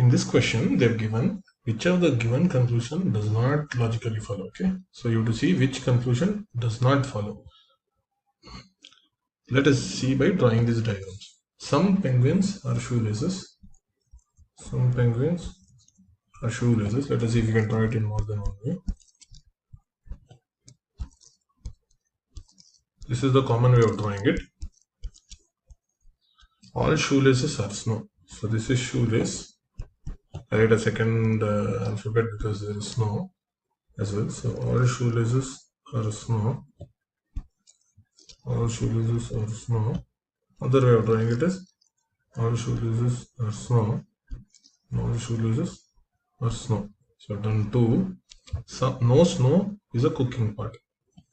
in this question they've given which of the given conclusion does not logically follow. Okay, so you have to see which conclusion does not follow. Let us see by drawing these diagrams. Some penguins are shoelaces. Some penguins are shoelaces. Let us see if we can draw it in more than one way. This is the common way of drawing it. All shoelaces are snow. So this is shoelace. I write a second alphabet because there is snow as well. So all shoelaces are snow. All shoelaces are snow. Other way of drawing it is all shoelaces are snow. All shoelaces are snow. So I've done two. So no snow is a cooking pot.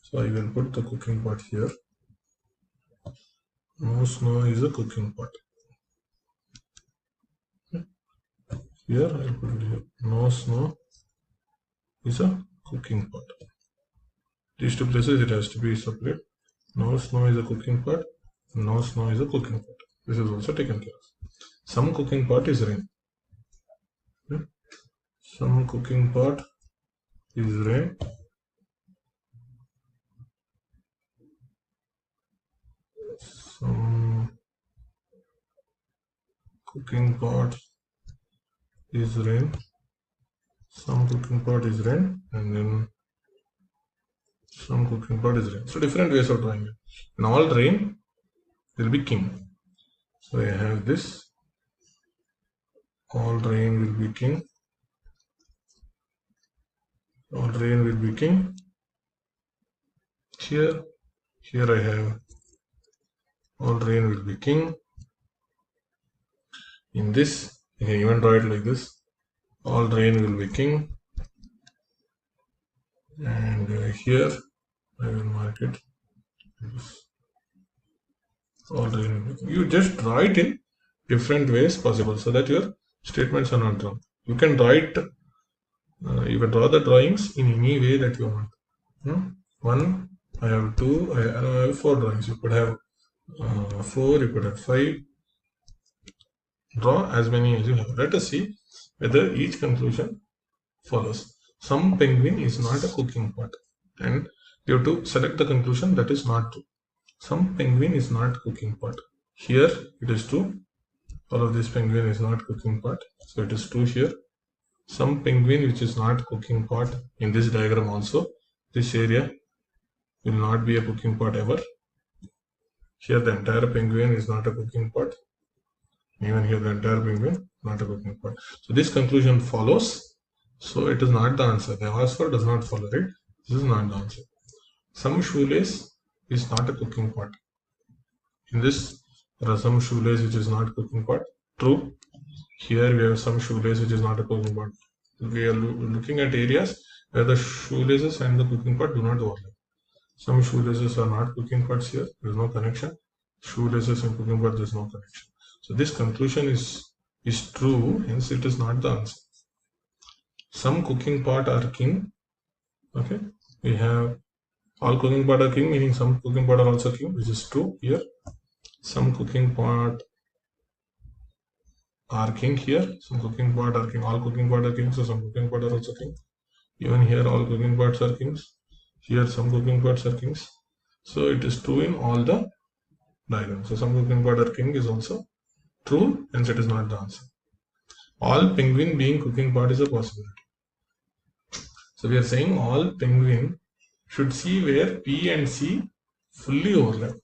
So I will put the cooking pot here. No snow is a cooking pot. Here I will put it here. No snow is a cooking pot. These two places it has to be separate. No snow is a cooking pot. No snow is a cooking pot. This is also taken care of. Some cooking pot is rain. Some cooking pot is rain. Some cooking pot is rain. Some cooking pot is rain, and then some cooking pot is rain. So different ways of drawing it. In all rain will be king. So I have this. All rain will be king. All rain will be king. Here I have all rain will be king. In this, you can even draw it like this. All rain will be king. And here I will mark it. All rain will be king. You just draw it in different ways possible so that your statements are not wrong. You can draw it. You can draw the drawings in any way that you want. One, I have two, I have four drawings. You could have 4, you could have 5. Draw as many as you have. Let us see whether each conclusion follows. Some penguin is not a cooking pot, and you have to select the conclusion that is not true. Some penguin is not cooking pot. Here it is true. All of this penguin is not cooking pot, so it is true here. Some penguin which is not cooking pot in this diagram also. This area will not be a cooking pot ever. Here the entire penguin is not a cooking pot. Even here the entire penguin not a cooking pot. So this conclusion follows. So it is not the answer. The asked for does not follow, right? This is not the answer. Some shoelace is not a cooking pot. In this there are some shoelace which is not cooking pot. True. Here we have some shoelace which is not a cooking pot. We are looking at areas where the shoelaces and the cooking pot do not overlap. Some shoelaces are not cooking pots here. There is no connection. Shoelaces and cooking pot, there is no connection. So this conclusion is true. Hence it is not the answer. Some cooking pot are king. Okay. We have all cooking pot are king, meaning some cooking pot are also king, which is true here. Some cooking pot are king here. Some cooking pot are king. All cooking pot are king, so some cooking pot are also king. Even here all cooking pots are kings. Here some cooking pots are kings. So it is true in all the diagrams. So some cooking pot are king is also true, hence it is not the answer. All penguin being cooking pot is a possibility. So we are saying all penguin should see where P and C fully overlap.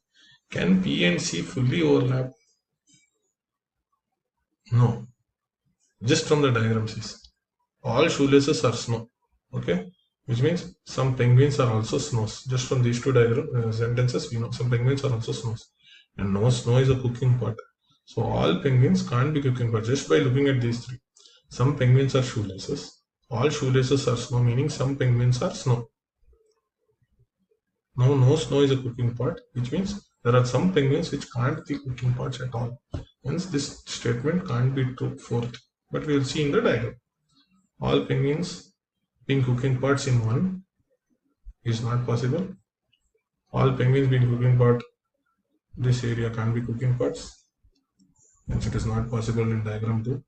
Can P and C fully overlap? No. Just from the diagram says all shoelaces are snow. Okay, which means some penguins are also snows. Just from these two diagram sentences, we know some penguins are also snows. And no snow is a cooking pot. So all penguins can't be cooking pot just by looking at these three. Some penguins are shoelaces. All shoelaces are snow, meaning some penguins are snow. Now no snow is a cooking pot, which means there are some penguins which can't be cooking pots at all. Hence this statement can't be true fourth. But we will see in the diagram. All penguins being cooking pots in one is not possible. All penguins being cooking pot, this area can't be cooking pots. Hence it is not possible in diagram 2.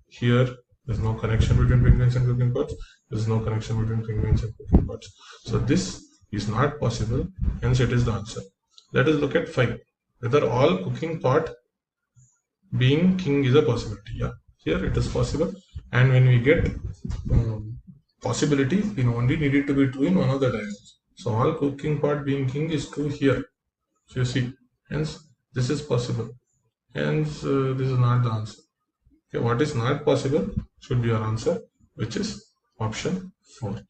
Here, there's no connection between penguins and cooking pots. There's no connection between penguins and cooking pots. So this is not possible, hence it is the answer. Let us look at 5. Whether all cooking pot being king is a possibility. Yeah, here it is possible. And when we get possibility, we only need it to be true in one of the diagrams. So all cooking pot being king is true here. So you see, hence this is possible. Hence this is not the answer. Okay, what is not possible should be your answer, which is option 4.